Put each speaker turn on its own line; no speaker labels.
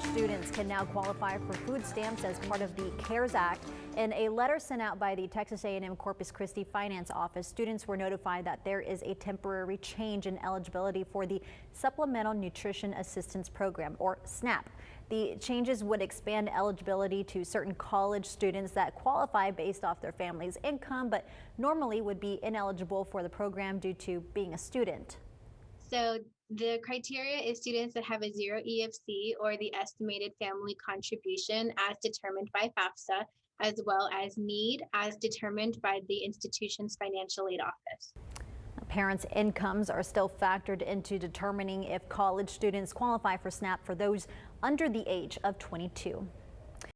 students can now qualify for food stamps as part of the CARES Act. In a letter sent out by the Texas A&M Corpus Christi Finance Office, students were notified that there is a temporary change in eligibility for the Supplemental Nutrition Assistance Program, or SNAP. The changes would expand eligibility to certain college students that qualify based off their family's income, but normally would be ineligible for the program due to being a student.
So the criteria is students that have a 0 EFC or the estimated family contribution as determined by FAFSA, as well as need as determined by the institution's financial aid office.
Parents' incomes are still factored into determining if college students qualify for SNAP for those under the age of 22.